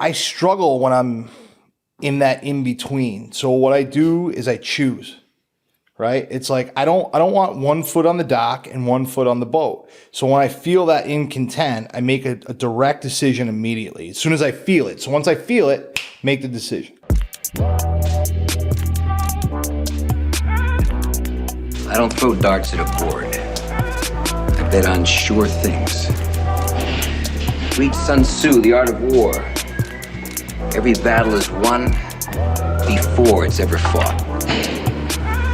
I struggle when I'm in that in between. So what I do is I choose. Right? It's like I don't want one foot on the dock and one foot on the boat. So when I feel that incontent, I make a direct decision immediately as soon as I feel it. So once I feel it, make the decision. I don't throw darts at a board. I bet on sure things. Read Sun Tzu, The Art of War. Every battle is won before it's ever fought.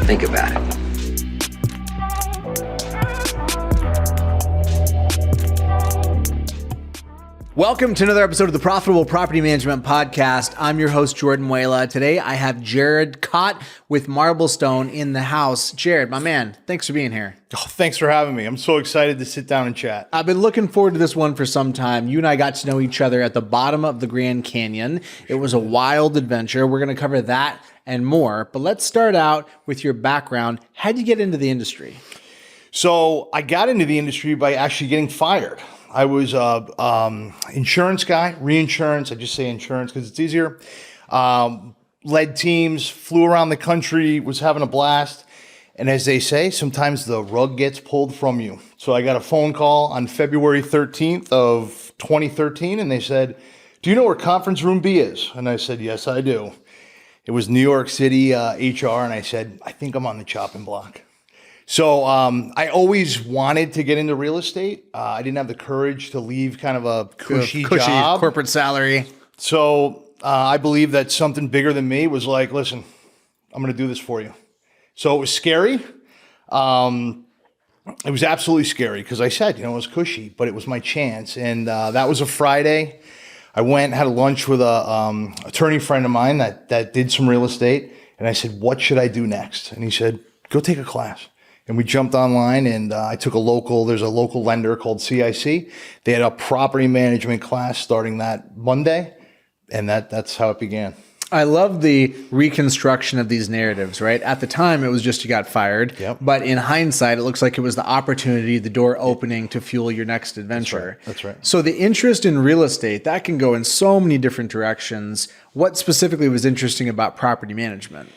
Think about it. Welcome to another episode of the Profitable Property Management Podcast. I'm your host, Jordan Wela. Today, I have Jared Kott with Marblestone in the house. Jared, my man, thanks for being here. Oh, thanks for having me. I'm so excited to sit down and chat. I've been looking forward to this one for some time. You and I got to know each other at the bottom of the Grand Canyon. It was a wild adventure. We're going to cover that and more. But let's start out with your background. How'd you get into the industry? So I got into the industry by actually getting fired. I was a insurance guy, reinsurance. I just say insurance because it's easier. Led teams, flew around the country, was having a blast. And as they say, sometimes the rug gets pulled from you. So I got a phone call on February 13th of 2013, and they said, "Do you know where Conference Room B is?" And I said, "Yes, I do." It was New York City HR, and I said, "I think I'm on the chopping block." So I always wanted to get into real estate. I didn't have the courage to leave kind of a cushy job. Corporate salary. So I believe that something bigger than me was like, listen, I'm going to do this for you. So it was scary. It was absolutely scary because I said, it was cushy, but it was my chance. And that was a Friday. I went and had a lunch with a attorney friend of mine that did some real estate. And I said, what should I do next? And he said, go take a class. And we jumped online and I took there's a local lender called CIC. They had a property management class starting that Monday. And that's how it began. I love the reconstruction of these narratives, right? At the time, it was just you got fired. Yep. But in hindsight, it looks like it was the opportunity, the door opening to fuel your next adventure. That's right. So the interest in real estate, that can go in so many different directions. What specifically was interesting about property management?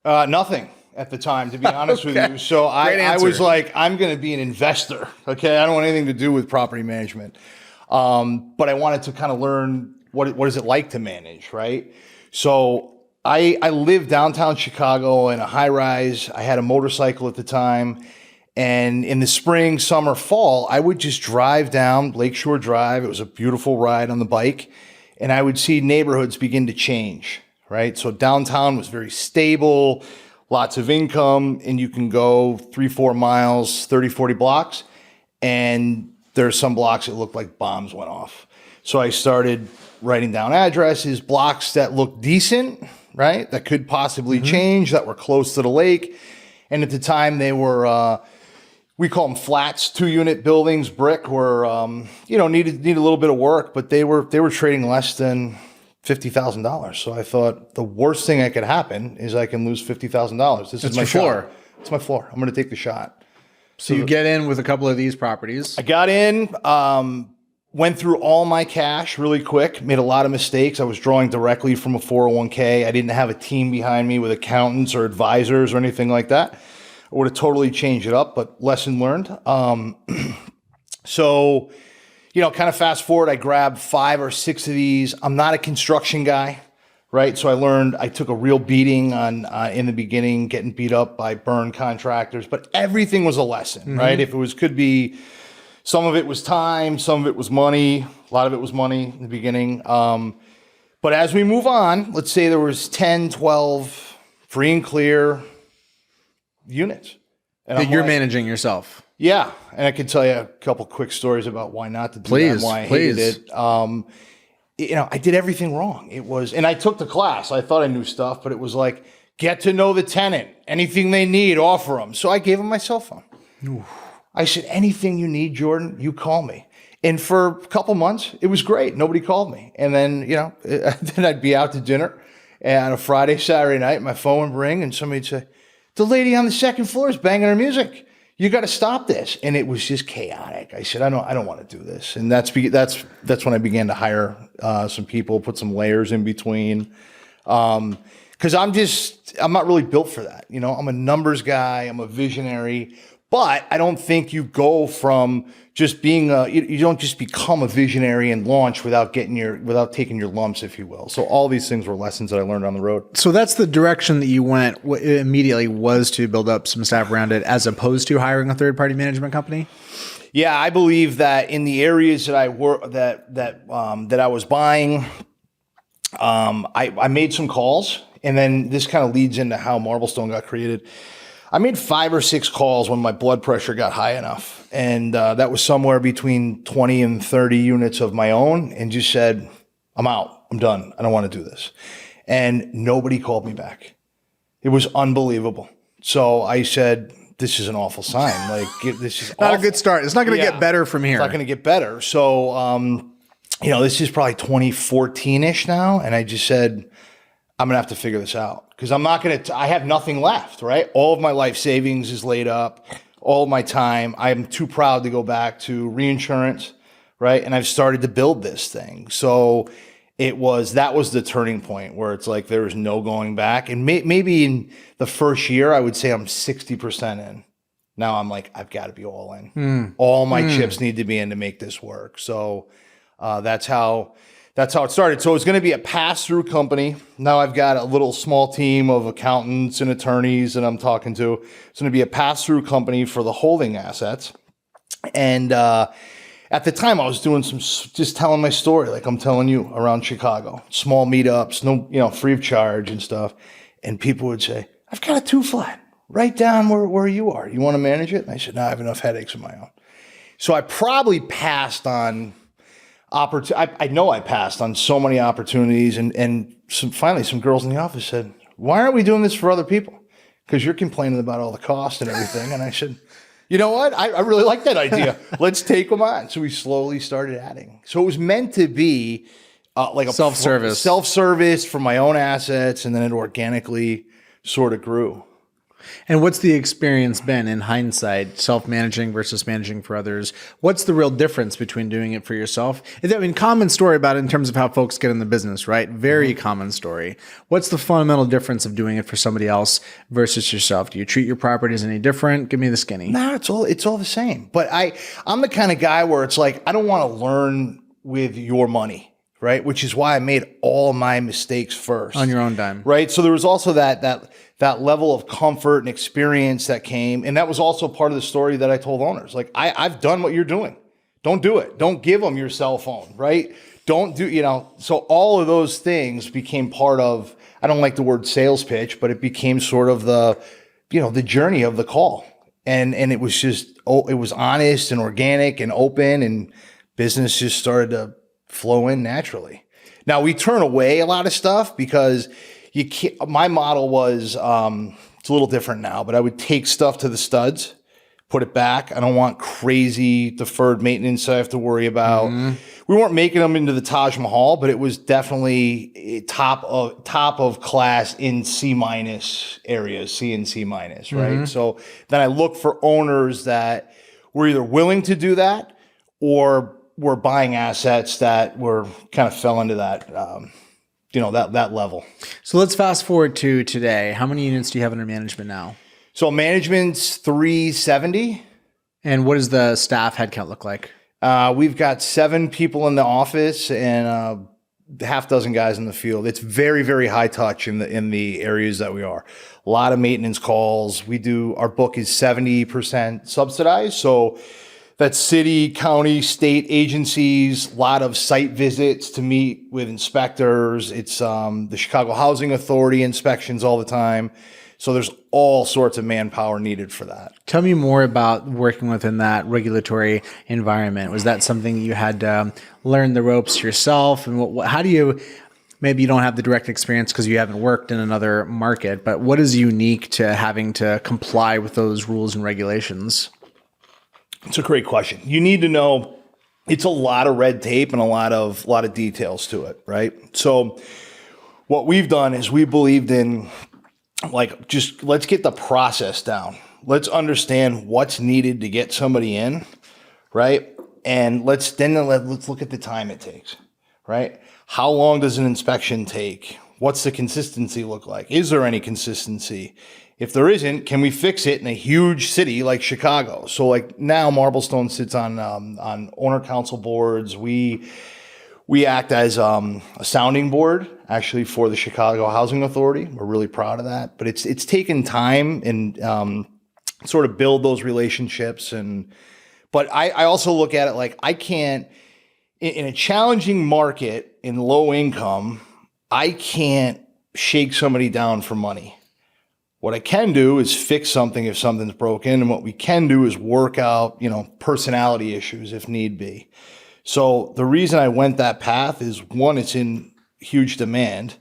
Nothing at the time, to be honest with you. So I was like, I'm going to be an investor. Okay. I don't want anything to do with property management. But I wanted to kind of learn what is it like to manage, right? So I lived downtown Chicago in a high rise. I had a motorcycle at the time. And in the spring, summer, fall, I would just drive down Lakeshore Drive. It was a beautiful ride on the bike. And I would see neighborhoods begin to change, right? So downtown was very stable, lots of income, and you can go 3-4 miles, 30, 40 blocks. And there are some blocks that look like bombs went off. So I started writing down addresses, blocks that looked decent, right? That could possibly change, that were close to the lake. And at the time they were, we call them flats, 2-unit buildings, brick, were, needed a little bit of work, but they were trading less than $50,000. So I thought the worst thing that could happen is I can lose $50,000. This is my floor. It's my floor. I'm going to take the shot. So you get in with a couple of these properties. I got in, went through all my cash really quick, made a lot of mistakes. I was drawing directly from a 401k. I didn't have a team behind me with accountants or advisors or anything like that. I would have totally changed it up, but lesson learned. So, kind of fast forward, I grabbed 5 or 6 of these. I'm not a construction guy, right? So I took a real beating in the beginning, getting beat up by burn contractors, but everything was a lesson, right? If it could be, some of it was time, some of it was money, a lot of it was money in the beginning. But as we move on, let's say there was 10, 12 free and clear units. And that you're managing yourself. Yeah, and I can tell you a couple quick stories about why not to do that and why I hated it. I did everything wrong. And I took the class. I thought I knew stuff, but it was like, get to know the tenant. Anything they need, offer them. So I gave them my cell phone. Ooh. I said, anything you need, Jordan, you call me. And for a couple months, it was great. Nobody called me. And then, then I'd be out to dinner and on a Friday, Saturday night, my phone would ring and somebody'd say, the lady on the second floor is banging her music. you got to stop this. And it was just chaotic. I said, I don't want to do this. And that's when I began to hire some people, put some layers in between. Because I'm not really built for that. You know, I'm a numbers guy. I'm a visionary. But I don't think you go from just being you don't just become a visionary and launch without taking your lumps, if you will. So all these things were lessons that I learned on the road. So that's the direction that you went immediately, was to build up some staff around it, as opposed to hiring a third-party management company. Yeah, I believe that in the areas that I work that I was buying, I made some calls, and then this kind of leads into how Marblestone got created. I made 5 or 6 calls when my blood pressure got high enough. And that was somewhere between 20 and 30 units of my own, and just said, I'm out. I'm done. I don't want to do this. And nobody called me back. It was unbelievable. So I said, this is an awful sign. Like, this is not a good start. It's not going to get better from here. It's not going to get better. So, this is probably 2014-ish now. And I just said, I'm going to have to figure this out. Because I have nothing left, right? All of my life savings is laid up, all of my time. I'm too proud to go back to reinsurance, right? And I've started to build this thing. So that was the turning point where it's like there was no going back. And maybe in the first year, I would say I'm 60% in. Now I'm like, I've got to be all in. All my chips need to be in to make this work. So that's how it started. So it's going to be a pass-through company. Now I've got a little small team of accountants and attorneys that I'm talking to. It's going to be a pass-through company for the holding assets. And at the time, I was doing just telling my story, like I'm telling you, around Chicago. Small meetups, no, free of charge and stuff. And people would say, I've got a 2-flat right down where you are. You want to manage it? And I said, no, I have enough headaches of my own. So I probably passed on I know I passed on so many opportunities, and finally some girls in the office said, why aren't we doing this for other people? Because you're complaining about all the cost and everything. And I said, you know what? I really like that idea. Let's take them on. So we slowly started adding. So it was meant to be like a self-service for my own assets, and then it organically sort of grew. And what's the experience been in hindsight, self-managing versus managing for others? What's the real difference between doing it for yourself? I mean, common story about it in terms of how folks get in the business, right? Very common story. What's the fundamental difference of doing it for somebody else versus yourself? Do you treat your properties any different? Give me the skinny. No, it's all the same. But I'm the kind of guy where it's like, I don't want to learn with your money, right? Which is why I made all my mistakes first. On your own dime. Right? So there was also that level of comfort and experience that came. And that was also part of the story that I told owners. Like, I've done what you're doing. Don't do it. Don't give them your cell phone, right? Don't do, so all of those things became part of, I don't like the word sales pitch, but it became sort of the journey of the call. And it was just, it was honest and organic and open, and business just started to flow in naturally. Now we turn away a lot of stuff because you can't. My model was it's a little different now, but I would take stuff to the studs, put it back. I don't want crazy deferred maintenance I have to worry about. We weren't making them into the Taj Mahal, but it was definitely top of class in C- areas, C and C-, right? So then I look for owners that were either willing to do that or were buying assets that were kind of fell into that, that level. So let's fast forward to today. How many units do you have under management now? So management's 370. And what does the staff headcount look like? We've got 7 people in the office and half dozen guys in the field. It's very, very high touch in the areas that we are. A lot of maintenance calls. Our book is 70% subsidized. So that's city, county, state agencies, a lot of site visits to meet with inspectors. It's the Chicago Housing Authority inspections all the time. So there's all sorts of manpower needed for that. Tell me more about working within that regulatory environment. Was that something you had to learn the ropes yourself? And how do you, maybe you don't have the direct experience because you haven't worked in another market, but what is unique to having to comply with those rules and regulations? It's a great question. You need to know it's a lot of red tape and a lot of details to it, right? So what we've done is we believed in, like, just let's get the process down. Let's understand what's needed to get somebody in, right? And let's look at the time it takes, right? How long does an inspection take? What's the consistency look like? Is there any consistency? If there isn't, can we fix it in a huge city like Chicago? So like now Marblestone sits on owner council boards. We act as a sounding board actually for the Chicago Housing Authority. We're really proud of that, but it's taken time and sort of build those relationships. But I also look at it like I can't, in a challenging market in low income, I can't shake somebody down for money. What I can do is fix something if something's broken, and what we can do is work out, personality issues if need be. So the reason I went that path is, one, it's in huge demand,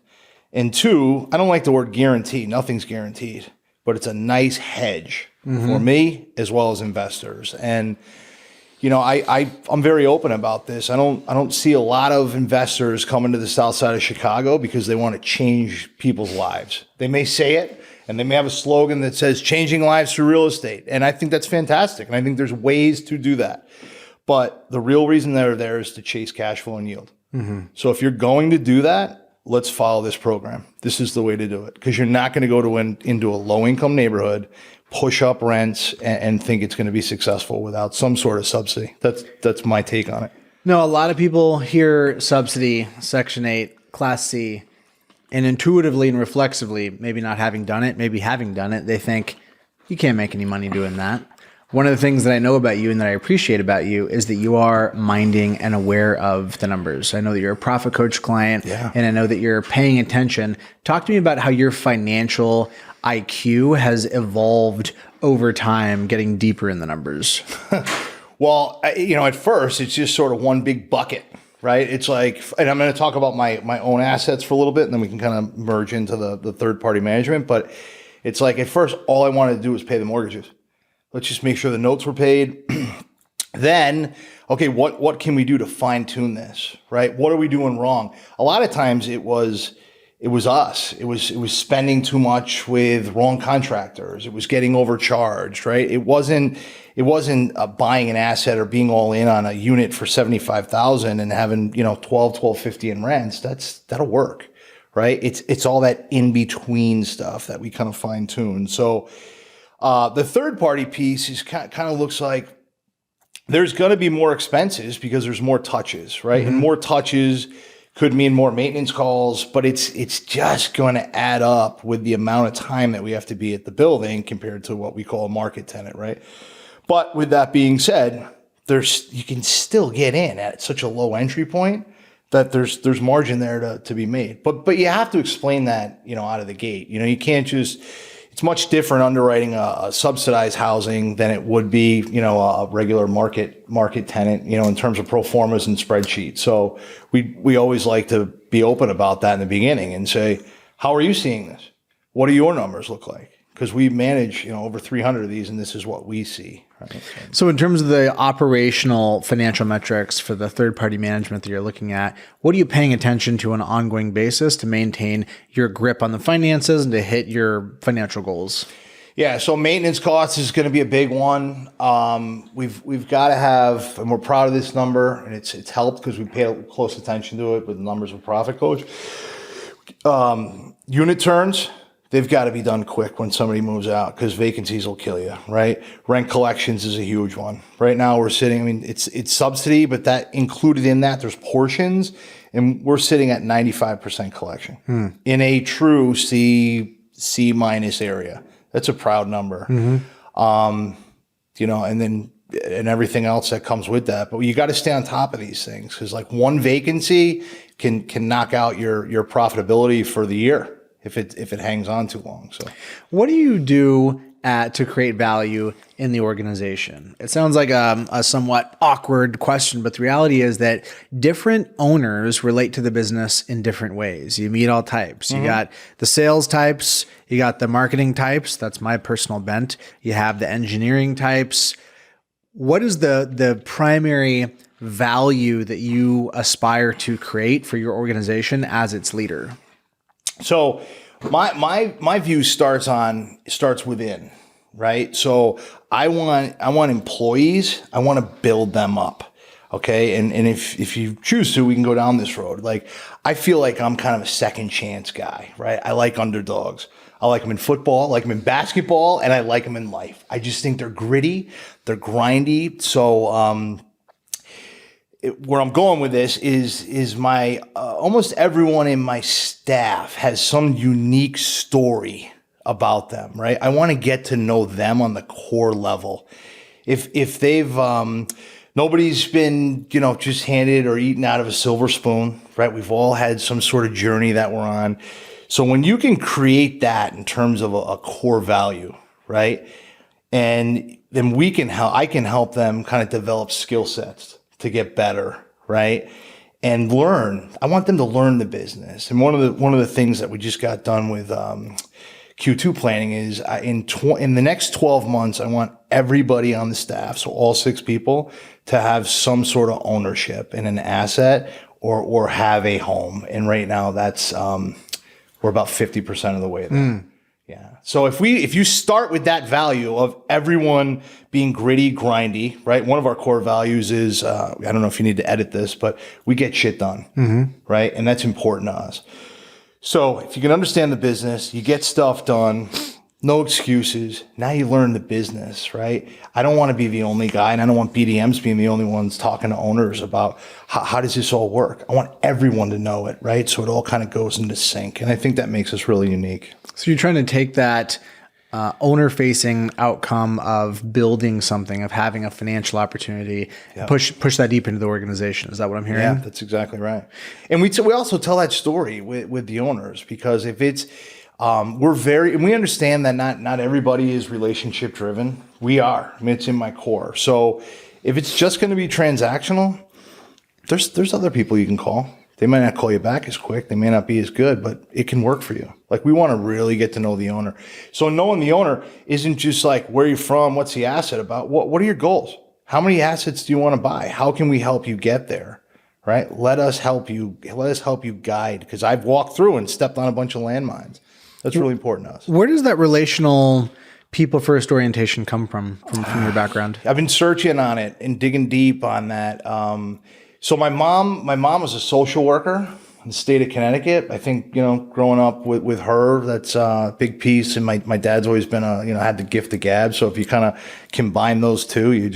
and two, I don't like the word guarantee. Nothing's guaranteed, but it's a nice hedge for me as well as investors. And I'm very open about this. I don't see a lot of investors coming to the south side of Chicago because they want to change people's lives. They may say it, and they may have a slogan that says changing lives through real estate. And I think that's fantastic. And I think there's ways to do that. But the real reason they're there is to chase cash flow and yield. So if you're going to do that, let's follow this program. This is the way to do it, because you're not going to go into a low income neighborhood, push up rents, and think it's going to be successful without some sort of subsidy. That's my take on it. No, a lot of people hear subsidy, Section 8, Class C, and intuitively and reflexively, maybe not having done it, maybe having done it, they think you can't make any money doing that. One of the things that I know about you and that I appreciate about you is that you are minding and aware of the numbers. I know that you're a profit coach client, and I know that you're paying attention. Talk to me about how your financial IQ has evolved over time, getting deeper in the numbers. Well, at first it's just sort of one big bucket, right? It's like, and I'm going to talk about my own assets for a little bit, and then we can kind of merge into the third party management. But it's like, at first, all I wanted to do was pay the mortgages. Let's just make sure the notes were paid. Then, okay, what can we do to fine tune this, right? What are we doing wrong? A lot of times it was us. It was spending too much with wrong contractors. It was getting overcharged, right? It wasn't buying an asset or being all in on a unit for $75,000 and having $12.50 in rents. That'll work, right? It's all that in between stuff that we kind of fine tune. So the third party piece is kind of looks like there's going to be more expenses because there's more touches, right? And more touches could mean more maintenance calls, but it's just going to add up with the amount of time that we have to be at the building compared to what we call a market tenant, right? But with that being said, you can still get in at such a low entry point that there's margin there to be made. But you have to explain that, out of the gate. You can't just. It's much different underwriting a subsidized housing than it would be, a regular market tenant, in terms of pro formas and spreadsheets. So we always like to be open about that in the beginning and say, how are you seeing this? What do your numbers look like? Because we manage, over 300 of these, and this is what we see. Right? So in terms of the operational financial metrics for the third-party management that you're looking at, what are you paying attention to on an ongoing basis to maintain your grip on the finances and to hit your financial goals? Yeah, so maintenance costs is going to be a big one. We've got to have, and we're proud of this number, and it's helped because we pay close attention to it with the numbers of Profit Coach. Unit turns. They've got to be done quick when somebody moves out because vacancies will kill you, right? Rent collections is a huge one. Right now we're sitting, it's subsidy, but that included in that, there's portions, and we're sitting at 95% collection in a true C minus area. That's a proud number. And everything else that comes with that. But you got to stay on top of these things because like one vacancy can knock out your profitability for the year if it hangs on too long. So what do you do to create value in the organization? It sounds like a somewhat awkward question, but the reality is that different owners relate to the business in different ways. You meet all types. You got the sales types, you got the marketing types. That's my personal bent. You have the engineering types. What is the primary value that you aspire to create for your organization as its leader? So my view starts within, right? So I want employees. I want to build them up. Okay. And if you choose to, we can go down this road. Like, I feel like I'm kind of a second chance guy, right? I like underdogs. I like them in football, I like them in basketball, and I like them in life. I just think they're gritty, they're grindy. So, where I'm going with this is my almost everyone in my staff has some unique story about them, right? I want to get to know them on the core level. If they've nobody's been, just handed or eaten out of a silver spoon, right? We've all had some sort of journey that we're on. So when you can create that in terms of a core value, right? And then I can help them kind of develop skill sets to get better, right? And learn. I want them to learn the business. And one of the things that we just got done with Q2 planning is in the next 12 months, I want everybody on the staff, so all 6 people, to have some sort of ownership in an asset or have a home. And right now that's we're about 50% of the way there. Yeah. So if you start with that value of everyone being gritty, grindy, right? One of our core values is, I don't know if you need to edit this, but we get shit done, right? And that's important to us. So if you can understand the business, you get stuff done, no excuses. Now you learn the business, right? I don't want to be the only guy, and I don't want BDMs being the only ones talking to owners about how does this all work. I want everyone to know it, right? So it all kind of goes into sync. And I think that makes us really unique. So you're trying to take that owner-facing outcome of building something, of having a financial opportunity, and push that deep into the organization. Is that what I'm hearing? Yeah, that's exactly right. And we also tell that story with the owners, because if it's and we understand that not everybody is relationship driven. We are. I mean, it's in my core. So if it's just going to be transactional, there's other people you can call. They might not call you back as quick. They may not be as good, but it can work for you. Like, we want to really get to know the owner. So knowing the owner isn't just like, where are you from? What's the asset about? What are your goals? How many assets do you want to buy? How can we help you get there? Right? Let us help you guide, because I've walked through and stepped on a bunch of landmines. That's really important to us. Where does that relational people first orientation come from your background? I've been searching on it and digging deep on that. So my mom was a social worker in the state of Connecticut. I think, growing up with her, that's a big piece. And my dad's always been had the gift of gab. So if you kind of combine those two, you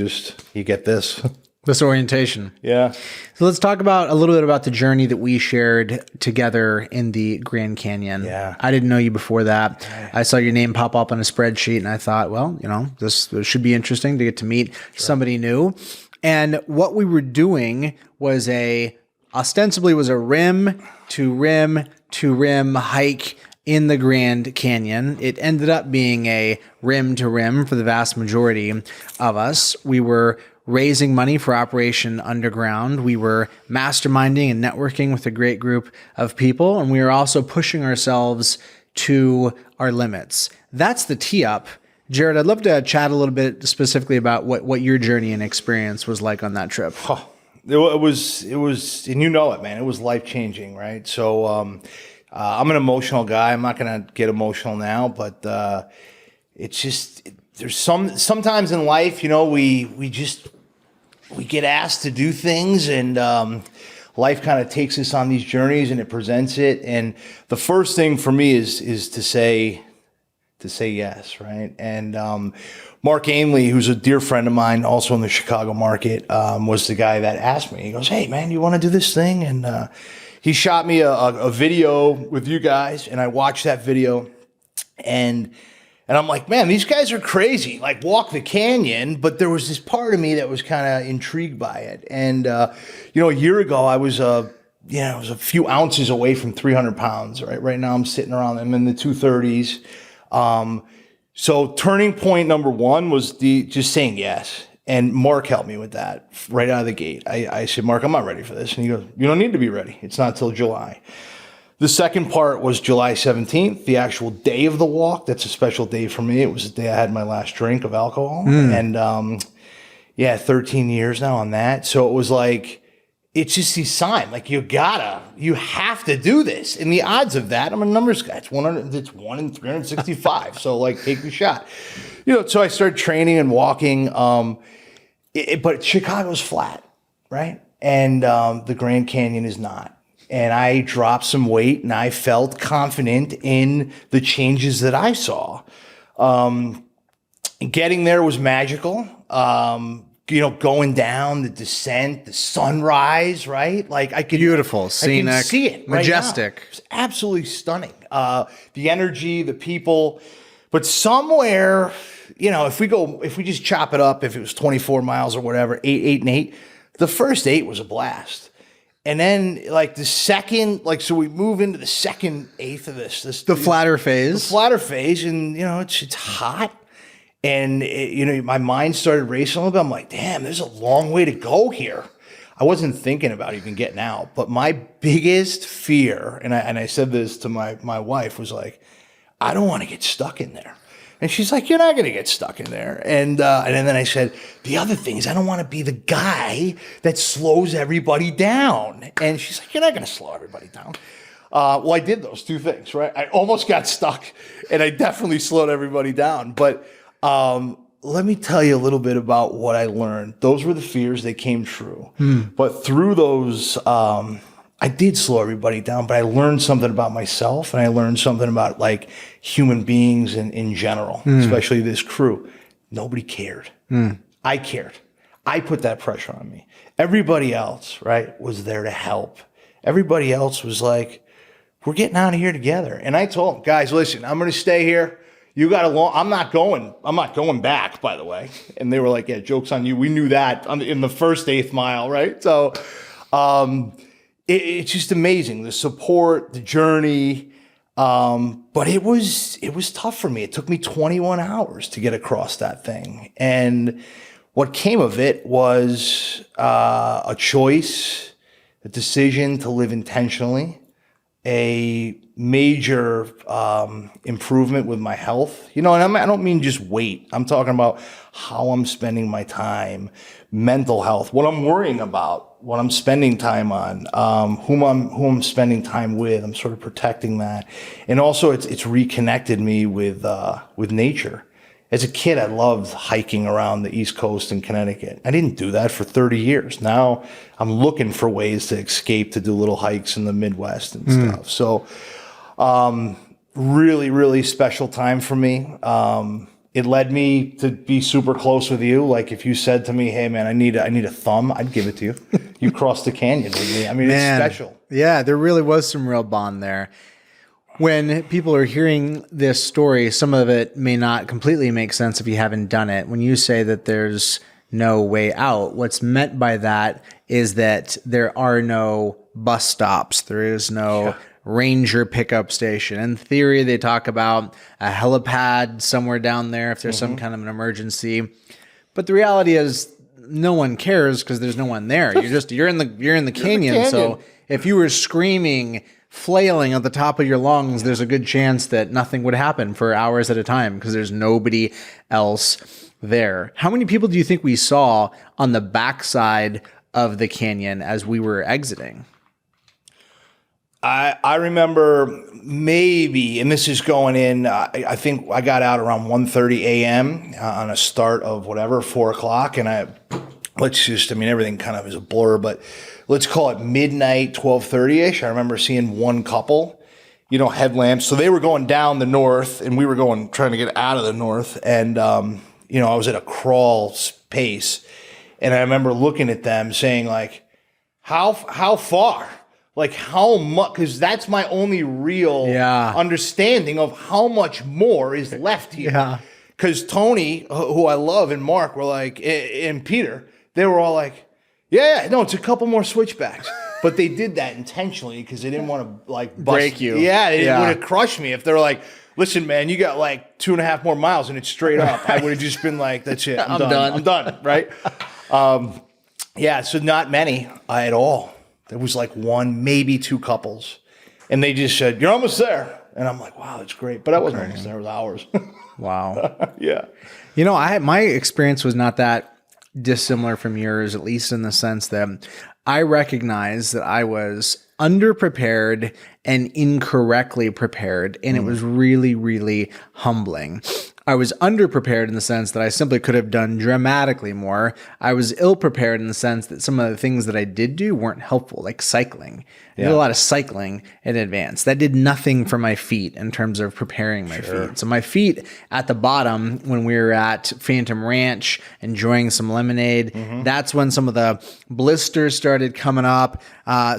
get this. This orientation. Yeah. So let's talk a little bit about the journey that we shared together in the Grand Canyon. Yeah. I didn't know you before that. I saw your name pop up on a spreadsheet, and I thought, well, this should be interesting to get to meet somebody new. And what we were doing was ostensibly a rim to rim to rim hike in the Grand Canyon. It ended up being a rim to rim for the vast majority of us. We were raising money for Operation Underground. We were masterminding and networking with a great group of people, and we were also pushing ourselves to our limits. That's the tee up. Jared, I'd love to chat a little bit specifically about what your journey and experience was like on that trip. It was, and you know it, man. It was life-changing, right? So I'm an emotional guy. I'm not going to get emotional now, but it's just, there's sometimes in life, we get asked to do things, and life kind of takes us on these journeys and it presents it. And the first thing for me is to say yes, right? And Mark Ainley, who's a dear friend of mine, also in the Chicago market, was the guy that asked me. He goes, "Hey, man, you want to do this thing?" And he shot me a video with you guys, and I watched that video, and I'm like, man, these guys are crazy, like walk the canyon. But there was this part of me that was kind of intrigued by it. And, a year ago, I was a few ounces away from 300 pounds, right? Right now I'm I'm in the 230s. So turning point number one was just saying yes. And Mark helped me with that right out of the gate. I said, "Mark, I'm not ready for this." And he goes, "You don't need to be ready. It's not till July." The second part was July 17th, the actual day of the walk. That's a special day for me. It was the day I had my last drink of alcohol. And 13 years now on that. So it was like, it's just these signs, like you have to do this. And the odds of that, I'm a numbers guy. It's 1 in 365. So like, take the shot. So I started training and walking. But Chicago's flat, right? And the Grand Canyon is not. And I dropped some weight, and I felt confident in the changes that I saw. Getting there was magical. Going down, the descent, the sunrise, right? Like I could beautiful, scenic, I can see it, majestic. Right now. It's absolutely stunning. The energy, the people, but somewhere, if we just chop it up, if it was 24 miles or whatever, 8 and 8, the first 8 was a blast. And then like the second, so we move into the second eighth of this the flatter phase, and it's hot. And, my mind started racing a little bit. I'm like, damn, there's a long way to go here. I wasn't thinking about even getting out. But my biggest fear, and I said this to my wife, was like, I don't want to get stuck in there. And she's like, you're not going to get stuck in there. And then I said, the other thing is I don't want to be the guy that slows everybody down. And she's like, you're not going to slow everybody down. Well, I did those two things, right? I almost got stuck, and I definitely slowed everybody down. But let me tell you a little bit about what I learned. Those were the fears. They came true. But through those, I did slow everybody down, but I learned something about myself, and I learned something about like human beings in general, especially this crew. Nobody cared. I cared. I put that pressure on me. Everybody else, right, was there to help. Everybody else was like, we're getting out of here together. And I told them, guys, listen, I'm going to stay here. You got I'm not going back, by the way. And they were like, yeah, joke's on you. We knew that in the first 8th mile, right? So it's just amazing, the support, the journey. But it was tough for me. It took me 21 hours to get across that thing. And what came of it was a choice, a decision to live intentionally, a major improvement with my health. And I don't mean just weight. I'm talking about how I'm spending my time, mental health, what I'm worrying about, what I'm spending time on, who I'm spending time with. I'm sort of protecting that. And also it's reconnected me with nature. As a kid, I loved hiking around the East Coast in Connecticut. I didn't do that for 30 years. Now I'm looking for ways to escape, to do little hikes in the Midwest and stuff. So really, really special time for me. It led me to be super close with you. Like if you said to me, hey man, I need a thumb, I'd give it to you. You crossed the canyon with me. I mean, man, it's special. Yeah, there really was some real bond there. When people are hearing this story, some of it may not completely make sense if you haven't done it. When you say that there's no way out, what's meant by that is that there are no bus stops. There is no ranger pickup station. In theory, they talk about a helipad somewhere down there if there's some kind of an emergency. But the reality is no one cares because there's no one there. You're in the canyon. So if you were screaming, flailing at the top of your lungs, there's a good chance that nothing would happen for hours at a time because there's nobody else there. How many people do you think we saw on the backside of the canyon as we were exiting? I remember maybe, and this is going in, I think I got out around 1:30 a.m. On a start of whatever, 4 o'clock. And everything kind of is a blur, but let's call it midnight, 12:30-ish. I remember seeing one couple, headlamps. So they were going down the north and we were trying to get out of the north. And, I was at a crawl pace. And I remember looking at them saying like, how far? Like how much, because that's my only real understanding of how much more is left here. Yeah. Because Tony, who I love, and Mark were like, and Peter, they were all like, no, it's a couple more switchbacks. But they did that intentionally because they didn't want to like break you. Yeah, it would have crushed me if they were like, listen, man, you got like 2.5 more miles and it's straight up. I would have just been like, that's it. I'm done. Right. So not many at all. There was like one, maybe 2 couples. And they just said, you're almost there. And I'm like, wow, that's great. But I wasn't almost there. It was hours. Wow. Yeah. My experience was not that dissimilar from yours, at least in the sense that I recognize that I was underprepared and incorrectly prepared. And it was really, really humbling. I was underprepared in the sense that I simply could have done dramatically more. I was ill prepared in the sense that some of the things that I did do weren't helpful, like cycling. I did a lot of cycling in advance. That did nothing for my feet in terms of preparing my feet. So my feet at the bottom, when we were at Phantom Ranch enjoying some lemonade, that's when some of the blisters started coming up.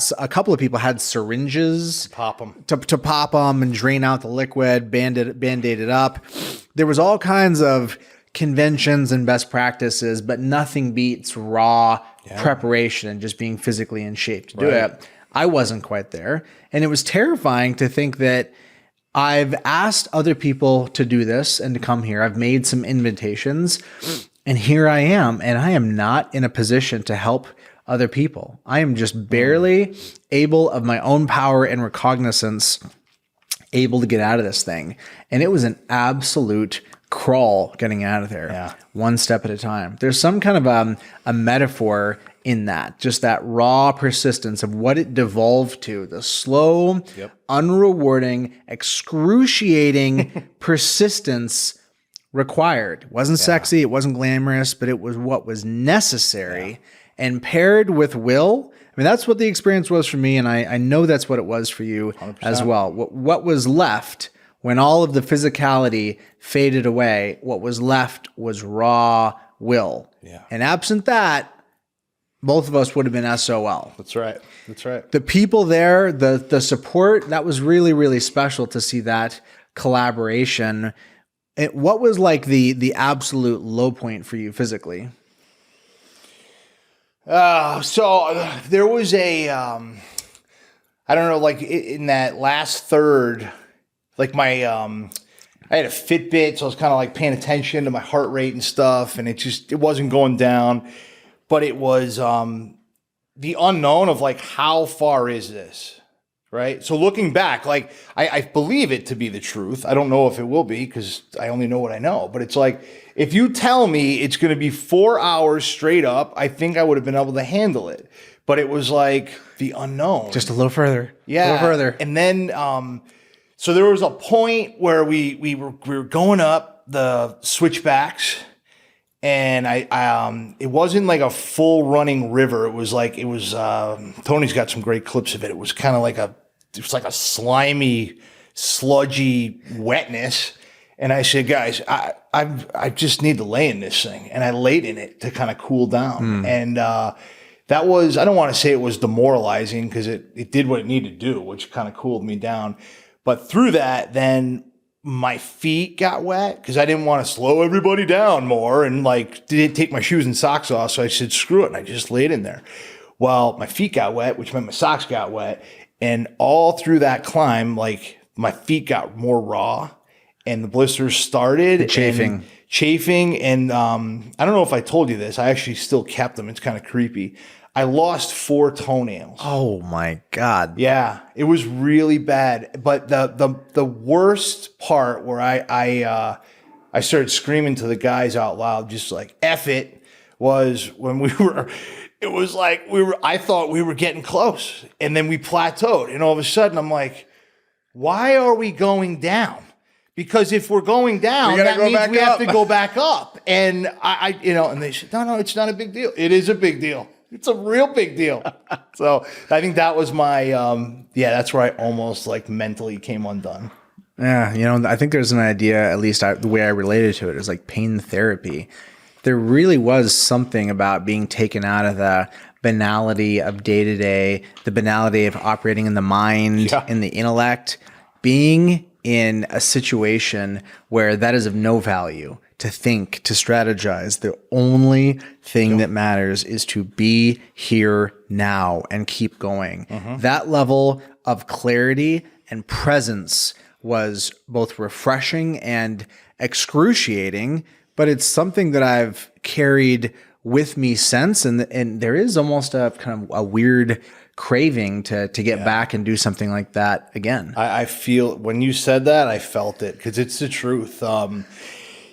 So a couple of people had syringes to pop them and drain out the liquid, band-aid it up. There was all kinds of conventions and best practices, but nothing beats raw preparation and just being physically in shape to do it. I wasn't quite there. And it was terrifying to think that I've asked other people to do this and to come here. I've made some invitations and here I am, and I am not in a position to help other people. I am just barely able of my own power and recognizance able to get out of this thing. And it was an absolute crawl getting out of there, one step at a time. There's some kind of a metaphor in that, just that raw persistence of what it devolved to, the slow, unrewarding, excruciating persistence required. It wasn't sexy, it wasn't glamorous, but it was what was necessary. And paired with will, I mean, that's what the experience was for me, and I know that's what it was for you 100%. As well. What was left when all of the physicality faded away, what was left was raw will. And absent that, both of us would have been SOL. That's right. That's right. The people there, the support, that was really, really special to see that collaboration. What was like the absolute low point for you physically? So there was a, I don't know, like in that last third, like my, I had a Fitbit, so I was kind of like paying attention to my heart rate and stuff, and it wasn't going down, but it was, the unknown of like, how far is this? Right. So looking back, like I believe it to be the truth. I don't know if it will be because I only know what I know, but it's like, if you tell me it's going to be 4 hours straight up, I think I would have been able to handle it. But it was like the unknown. Just a little further. Yeah. A little further. And then, so there was a point where we were going up the switchbacks, and it wasn't like a full running river. It was Tony's got some great clips of it. It was kind of like a slimy, sludgy wetness. And I said, guys, I just need to lay in this thing. And I laid in it to kind of cool down. And that was, I don't want to say it was demoralizing because it did what it needed to do, which kind of cooled me down. But through that, then my feet got wet because I didn't want to slow everybody down more and like didn't take my shoes and socks off. So I said, screw it. And I just laid in there. Well, my feet got wet, which meant my socks got wet. And all through that climb, like my feet got more raw. And the blisters started chafing. And I don't know if I told you this. I actually still kept them. It's kind of creepy. I lost 4 toenails. Oh my God. Yeah, it was really bad. But the worst part where I started screaming to the guys out loud, just like F it, was when it was like I thought we were getting close. And then we plateaued. And all of a sudden I'm like, why are we going down? Because if we're going down, that means we have to go back up. And and they said, no, it's not a big deal. It is a big deal. It's a real big deal. So I think that was my, that's where I almost like mentally came undone. Yeah. I think there's an idea, at least the way I related to it is like pain therapy. There really was something about being taken out of the banality of day to day, the banality of operating in the mind, in the intellect, being in a situation where that is of no value, to think, to strategize. The only thing that matters is to be here now and keep going. That level of clarity and presence was both refreshing and excruciating, but it's something that I've carried with me since. And there is almost a kind of a weird craving to get back and do something like that again. I feel when you said that, I felt it because it's the truth.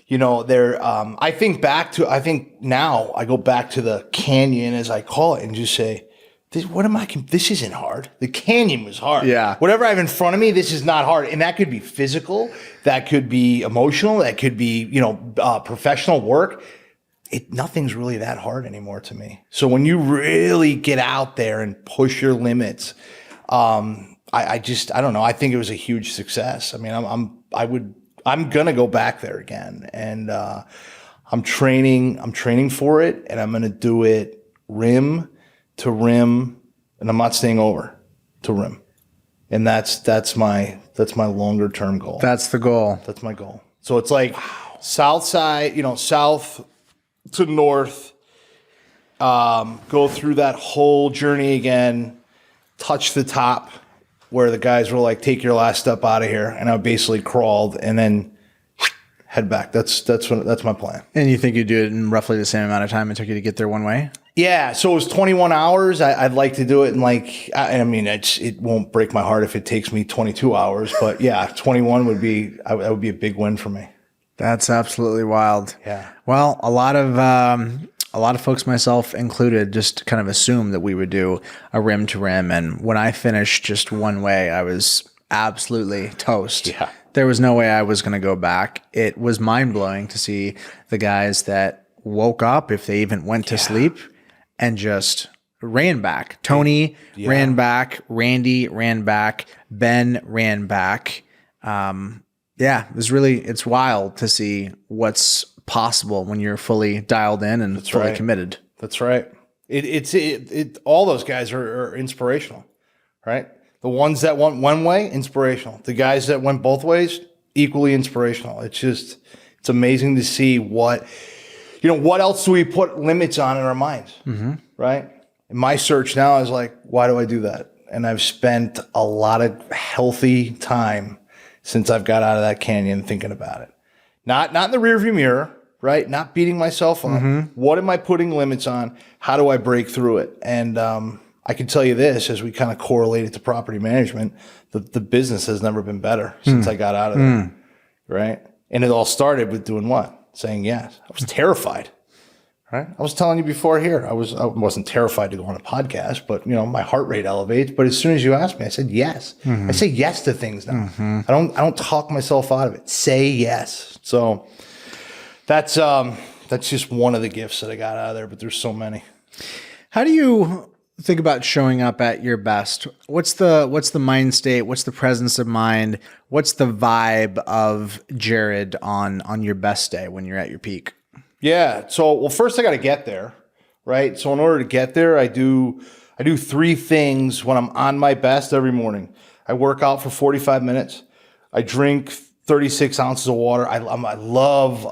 I think now I go back to the canyon, as I call it, and just say, this isn't hard. The canyon was hard. Yeah. Whatever I have in front of me, this is not hard. And that could be physical, that could be emotional, that could be, professional work. Nothing's really that hard anymore to me. So when you really get out there and push your limits, I don't know. I think it was a huge success. I mean, I'm gonna go back there again, and I'm training for it, and I'm gonna do it rim to rim, and I'm not staying over to rim, and that's my longer term goal. That's the goal. That's my goal. So it's like south side, south to north, go through that whole journey again, touch the top where the guys were like, take your last step out of here. And I basically crawled and then head back. That's my plan. And you think you do it in roughly the same amount of time it took you to get there one way? Yeah. So it was 21 hours. I'd like to do it in it won't break my heart if it takes me 22 hours, but yeah, 21 would be a big win for me. That's absolutely wild. Yeah. Well, a lot of folks, myself included, just kind of assumed that we would do a rim to rim. And when I finished just one way, I was absolutely toast. Yeah. There was no way I was going to go back. It was mind blowing to see the guys that woke up, if they even went to sleep, and just ran back. Tony ran back. Randy ran back. Ben ran back. It's wild to see what's possible when you're fully dialed in and fully committed. That's right. All those guys are inspirational, right? The ones that went one way, inspirational. The guys that went both ways, equally inspirational. It's amazing to see what else do we put limits on in our minds, right? And my search now is like, why do I do that? And I've spent a lot of healthy time since I've got out of that canyon thinking about it. Not in the rearview mirror, right? Not beating myself up. What am I putting limits on? How do I break through it? And I can tell you this, as we kind of correlate it to property management, the business has never been better since I got out of there, right? And it all started with doing what? Saying yes. I was terrified, right? I was telling you before here, I wasn't terrified to go on a podcast, but my heart rate elevates. But as soon as you asked me, I said yes. I say yes to things now. I don't talk myself out of it. Say yes. So that's just one of the gifts that I got out of there, but there's so many. How do you think about showing up at your best? What's the mind state? What's the presence of mind? What's the vibe of Jared on your best day when you're at your peak? Yeah. So, first I got to get there, right? So in order to get there, I do 3 things when I'm on my best every morning. I work out for 45 minutes. I drink 36 ounces of water. I love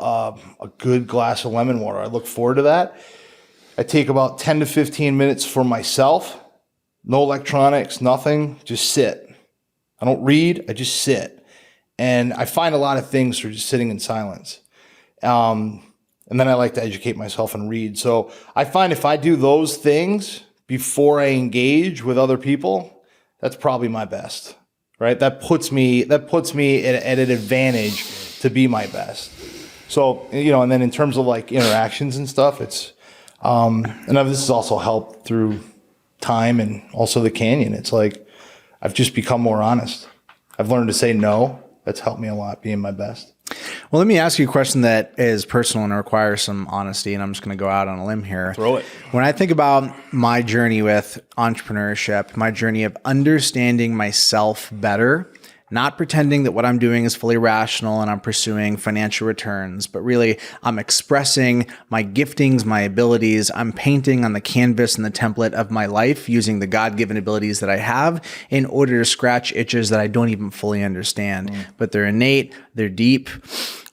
a good glass of lemon water. I look forward to that. I take about 10 to 15 minutes for myself. No electronics, nothing. Just sit. I don't read. I just sit. And I find a lot of things through just sitting in silence. And then I like to educate myself and read. So I find if I do those things before I engage with other people, that's probably my best, right? That puts me at an advantage to be my best. So, and then in terms of like interactions and stuff, it's, and this has also helped through time and also the canyon. It's like, I've just become more honest. I've learned to say no. That's helped me a lot being my best. Well, let me ask you a question that is personal and requires some honesty, and I'm just going to go out on a limb here. Throw it. When I think about my journey with entrepreneurship, my journey of understanding myself better, not pretending that what I'm doing is fully rational and I'm pursuing financial returns, but really I'm expressing my giftings, my abilities. I'm painting on the canvas and the template of my life using the God-given abilities that I have in order to scratch itches that I don't even fully understand, but they're innate, they're deep.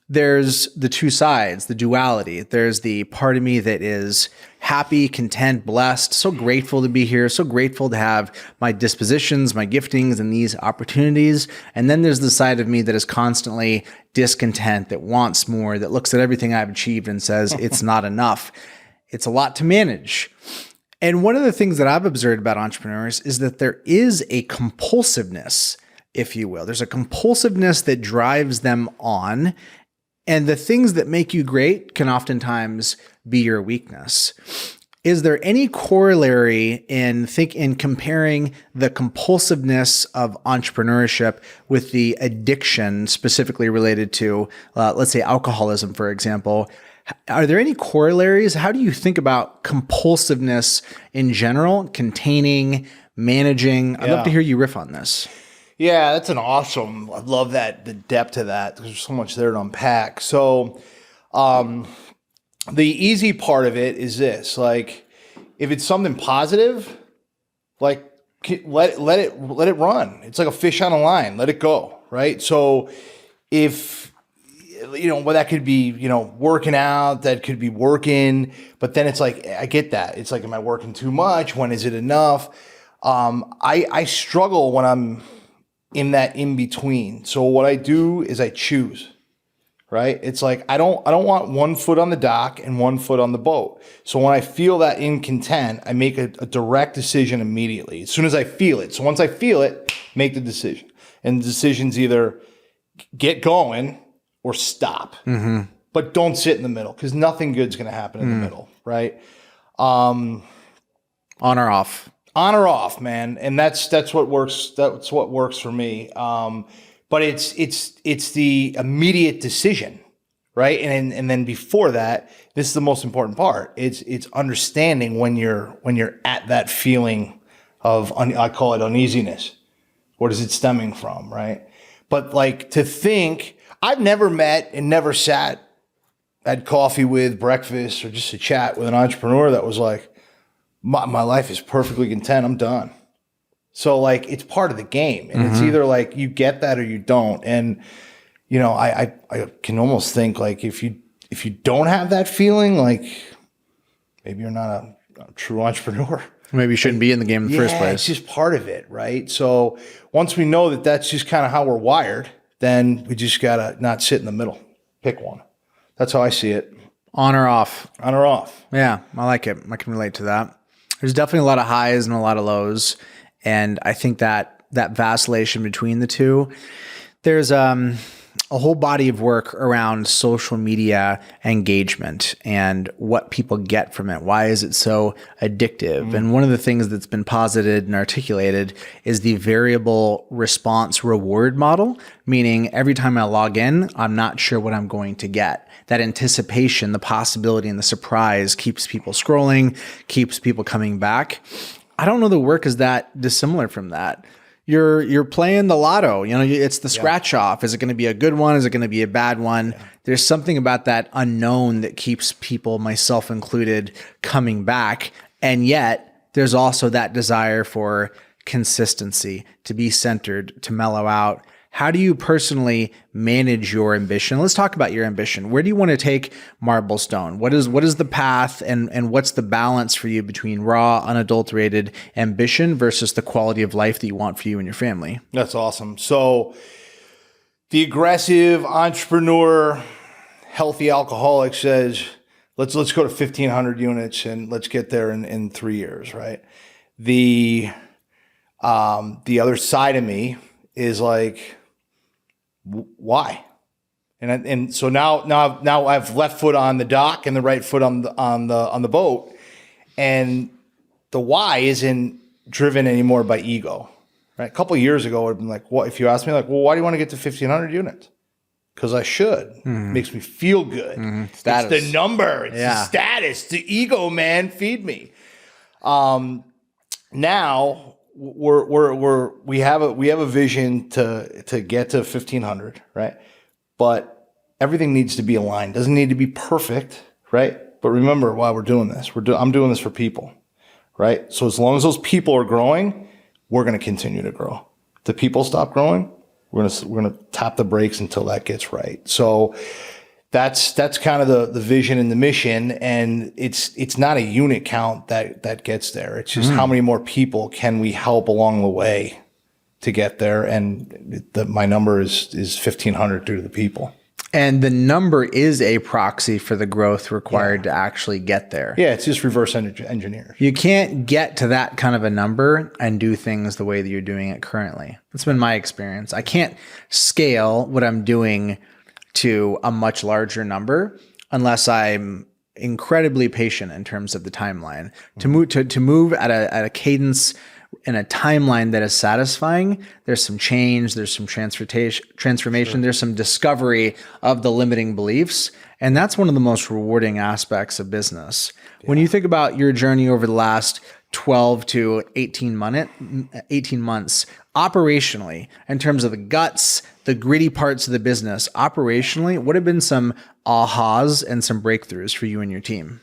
There's the two sides, the duality. There's the part of me that is happy, content, blessed, so grateful to be here, so grateful to have my dispositions, my giftings, and these opportunities. And then there's the side of me that is constantly discontent, that wants more, that looks at everything I've achieved and says it's not enough. It's a lot to manage. And one of the things that I've observed about entrepreneurs is that there is a compulsiveness, if you will. There's a compulsiveness that drives them on. And the things that make you great can oftentimes be your weakness. Is there any corollary in comparing the compulsiveness of entrepreneurship with the addiction specifically related to, let's say, alcoholism, for example? Are there any corollaries? How do you think about compulsiveness in general, containing, managing? I'd love to hear you riff on this. Yeah, that's I love the depth of that. There's so much there to unpack. So, the easy part of it is this, like, if it's something positive, like, let it run. It's like a fish on a line, let it go. Right. So if, well, that could be, working out, that could be working, but then it's like, I get that. It's like, am I working too much? When is it enough? I struggle when I'm in that in between. So what I do is I choose, right? It's like, I don't want one foot on the dock and one foot on the boat. So when I feel that incontent, I make a direct decision immediately as soon as I feel it. So once I feel it, make the decision. And the decision's either get going or stop, but don't sit in the middle because nothing good's going to happen in the middle. Right. On or off. On or off, man, and that's what works. That's what works for me. But it's the immediate decision, right? And then before that, this is the most important part. It's understanding when you're at that feeling of I call it uneasiness. What is it stemming from, right? But like to think, I've never met and never had coffee with, breakfast, or just a chat with an entrepreneur that was like, my life is perfectly content. I'm done. So like, it's part of the game, and it's either like you get that or you don't. And, I can almost think like if you don't have that feeling, like maybe you're not a true entrepreneur. Maybe you shouldn't be in the game in the first place. It's just part of it. Right. So once we know that that's just kind of how we're wired, then we just got to not sit in the middle, pick one. That's how I see it. On or off. On or off. Yeah. I like it. I can relate to that. There's definitely a lot of highs and a lot of lows. And I think that vacillation between the two, there's a whole body of work around social media engagement and what people get from it. Why is it so addictive? And one of the things that's been posited and articulated is the variable response reward model, meaning every time I log in, I'm not sure what I'm going to get. That anticipation, the possibility, and the surprise keeps people scrolling, keeps people coming back. I don't know the work is that dissimilar from that. You're playing the lotto, it's the scratch off. Is it going to be a good one? Is it going to be a bad one? Yeah. There's something about that unknown that keeps people, myself included, coming back. And yet there's also that desire for consistency, to be centered, to mellow out. How do you personally manage your ambition? Let's talk about your ambition. Where do you want to take Marblestone? What is the path and what's the balance for you between raw, unadulterated ambition versus the quality of life that you want for you and your family? That's awesome. So the aggressive entrepreneur, healthy alcoholic says, let's go to 1,500 units and let's get there in 3 years, right? The other side of me is like, why? And so now I've left foot on the dock and the right foot on the boat, and the why isn't driven anymore by ego. Right? A couple of years ago, I'd been like, "What?" If you asked me, like, "Well, why do you want to get to 1,500 units?" Because I should. Makes me feel good. Status. It's the number. It's the status. The ego, man. Feed me. Now we have a vision to get to 1,500, right? But everything needs to be aligned. Doesn't need to be perfect, right? But remember why we're doing this. I'm doing this for people, right? So as long as those people are growing, we're going to continue to grow. If the people stop growing, we're going to tap the brakes until that gets right. So that's kind of the vision and the mission, and it's not a unit count that gets there. It's just how many more people can we help along the way to get there, and my number is 1,500 due to the people. And the number is a proxy for the growth required to actually get there. Yeah, it's just reverse engineered. You can't get to that kind of a number and do things the way that you're doing it currently. That's been my experience. I can't scale what I'm doing to a much larger number unless I'm incredibly patient in terms of the timeline. To move at a cadence in a timeline that is satisfying, there's some change, there's some transformation, there's some discovery of the limiting beliefs. And that's one of the most rewarding aspects of business. When you think about your journey over the last 12 to 18 months, operationally, in terms of the guts, the gritty parts of the business, operationally, what have been some ahas and some breakthroughs for you and your team?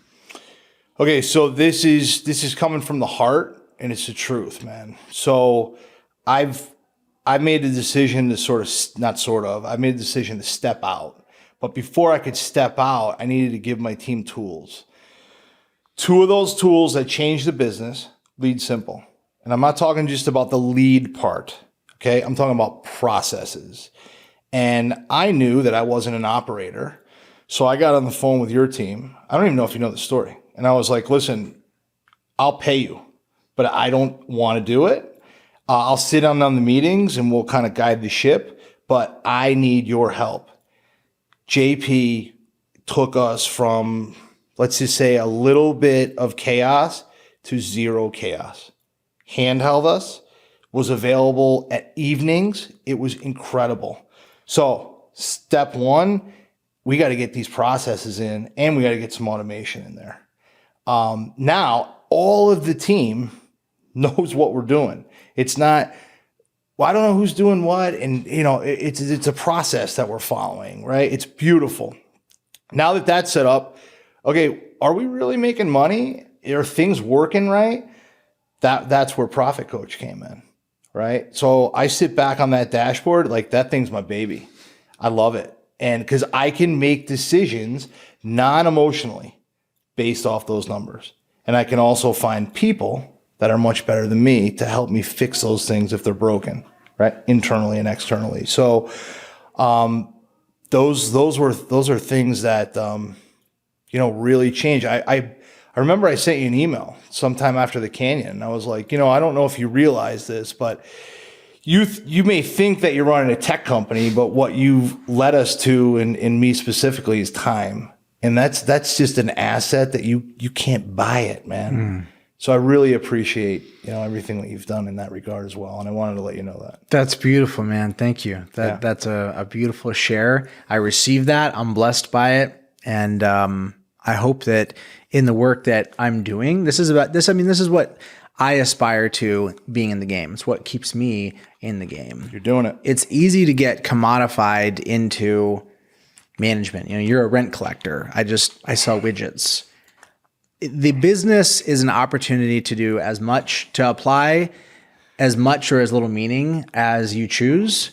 Okay, so this is coming from the heart, and it's the truth, man. So I made a decision to I made a decision to step out. But before I could step out, I needed to give my team tools. Two of those tools that changed the business, lead simple. And I'm not talking just about the lead part, okay? I'm talking about processes. And I knew that I wasn't an operator. So I got on the phone with your team. I don't even know if you know the story. And I was like, listen, I'll pay you, but I don't want to do it. I'll sit on the meetings and we'll kind of guide the ship, but I need your help. JP took us from, let's just say, a little bit of chaos to zero chaos. Handheld us, was available at evenings. It was incredible. So step one, we got to get these processes in and we got to get some automation in there. Now all of the team knows what we're doing. It's not, well, I don't know who's doing what. And it's a process that we're following, right? It's beautiful. Now that that's set up, okay, are we really making money? Are things working right? That's where Profit Coach came in, right? So I sit back on that dashboard, like that thing's my baby. I love it. And because I can make decisions non-emotionally based off those numbers. And I can also find people that are much better than me to help me fix those things if they're broken, right? Internally and externally. So those are things that really change. I remember I sent you an email sometime after the Canyon. I was like, I don't know if you realize this, but you may think that you're running a tech company, but what you've led us to, and me specifically, is time. And that's just an asset that you can't buy it, man. So I really appreciate, everything that you've done in that regard as well. And I wanted to let you know that. That's beautiful, man. Thank you. That's a beautiful share. I received that. I'm blessed by it. And I hope that in the work that I'm doing, this is what I aspire to being in the game. It's what keeps me in the game. You're doing it. It's easy to get commodified into management. You're a rent collector. I sell widgets. The business is an opportunity to do to apply as much or as little meaning as you choose.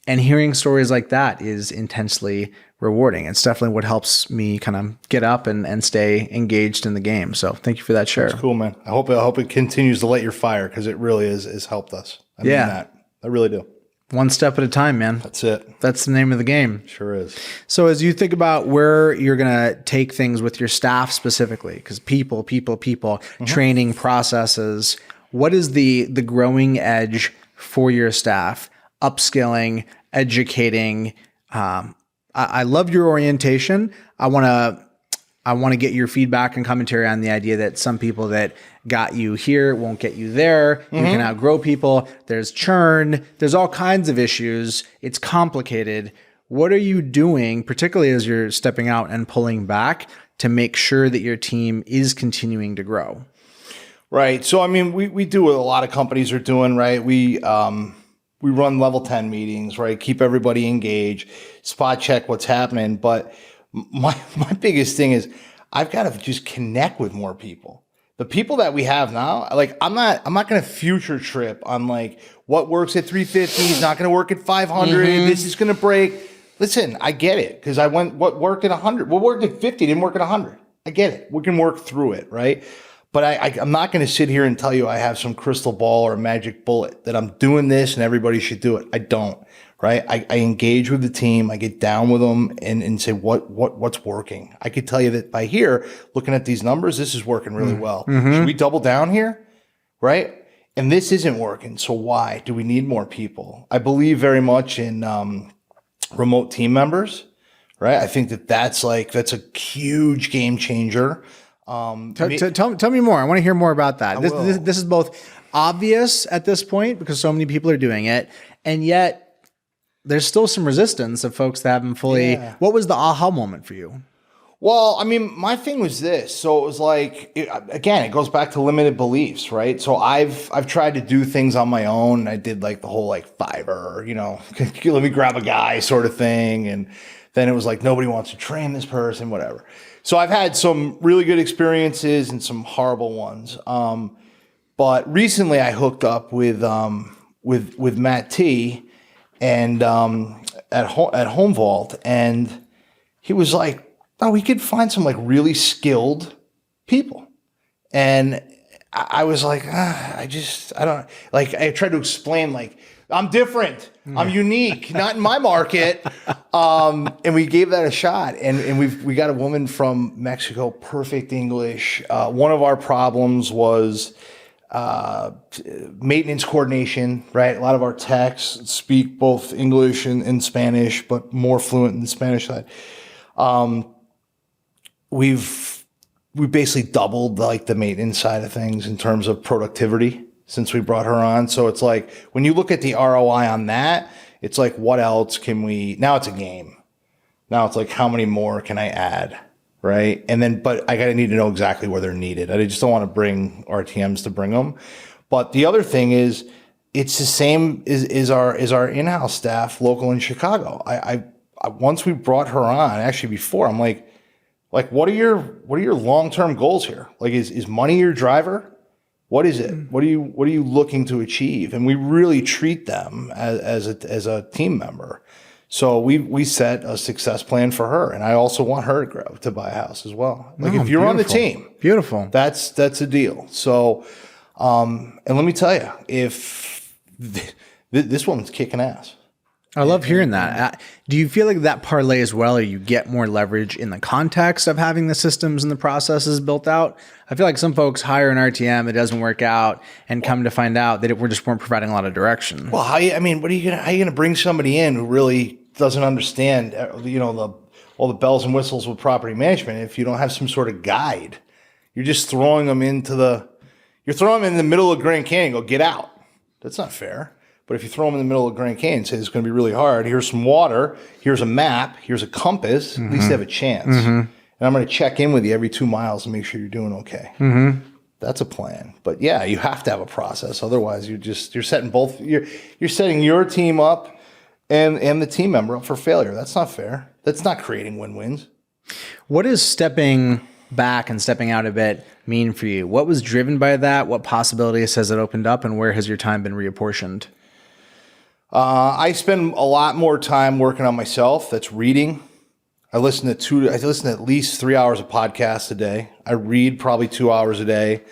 And hearing stories like that is intensely rewarding. It's definitely what helps me kind of get up and stay engaged in the game. So thank you for that share. That's cool, man. I hope it continues to light your fire, because it really has helped us. I mean that. I really do. One step at a time, man. That's it. That's the name of the game. Sure is. So as you think about where you're going to take things with your staff specifically, because people, training processes, what is the growing edge for your staff? Upskilling, educating. I love your orientation. I want to get your feedback and commentary on the idea that some people that got you here won't get you there. You can outgrow people. There's churn. There's all kinds of issues. It's complicated. What are you doing, particularly as you're stepping out and pulling back, to make sure that your team is continuing to grow? Right. So, we do what a lot of companies are doing, right? We run level 10 meetings, right? Keep everybody engaged, spot check what's happening. But my biggest thing is I've got to just connect with more people. The people that we have now, like I'm not going to future trip on like what works at 350 is not going to work at 500. This is going to break. Listen, I get it, because what worked at 100, what worked at 50 didn't work at 100. I get it. We can work through it, right? But I'm not going to sit here and tell you I have some crystal ball or a magic bullet that I'm doing this and everybody should do it. I don't, right? I engage with the team. I get down with them and say what's working. I could tell you that by here, looking at these numbers, this is working really well. Should we double down here, right? And this isn't working. So why? Do we need more people? I believe very much in remote team members, right? I think that's a huge game changer. Tell me more. I want to hear more about that. This is both obvious at this point because so many people are doing it, and yet there's still some resistance of folks that haven't fully. Yeah. What was the aha moment for you? Well, I mean, my thing was this. So it was like, it goes back to limited beliefs, right? So I've tried to do things on my own. I did like the whole like Fiverr, let me grab a guy sort of thing. And then it was like, nobody wants to train this person, whatever. So I've had some really good experiences and some horrible ones. But recently I hooked up with Matt T and at Home Vault, and he was like, oh, we could find some like really skilled people. And I was like, I don't like, I tried to explain like, I'm different. I'm unique, not in my market. And we gave that a shot. And we got a woman from Mexico, perfect English. One of our problems was maintenance coordination, right? A lot of our techs speak both English and Spanish, but more fluent in the Spanish side. We basically doubled like the maintenance side of things in terms of productivity since we brought her on. So it's like, when you look at the ROI on that, it's like, what else can we, now it's a game. Now it's like, how many more can I add? Right. And then, but I need to know exactly where they're needed. I just don't want to bring RTMs to bring them. But the other thing is, it's the same as our in-house staff local in Chicago. I once we brought her on, actually before, I'm like, what are your long-term goals here? Like, is money your driver? What is it? What are you looking to achieve? And we really treat them as a team member. So we set a success plan for her, and I also want her to buy a house as well. Like, if you're on the team, beautiful. That's a deal. So, and let me tell you, if this woman's kicking ass. I love hearing that. Do you feel like that parlays well, or you get more leverage in the context of having the systems and the processes built out? I feel like some folks hire an RTM, it doesn't work out, and come to find out that we just weren't providing a lot of direction. Well, how are you gonna bring somebody in who really doesn't understand, all the bells and whistles with property management if you don't have some sort of guide? You're just throwing them in the middle of Grand Canyon. Go get out. That's not fair. But if you throw them in the middle of Grand Canyon and say it's going to be really hard, here's some water, here's a map, here's a compass, at least they have a chance. And I'm going to check in with you every 2 miles and make sure you're doing okay. That's a plan. But yeah, you have to have a process. Otherwise, you're setting your team up and the team member up for failure. That's not fair. That's not creating win-wins. What does stepping back and stepping out a bit mean for you? What was driven by that? What possibilities has it opened up, and where has your time been reapportioned? I spend a lot more time working on myself. That's reading. I listen to at least 3 hours of podcasts a day. I read probably 2 hours a day.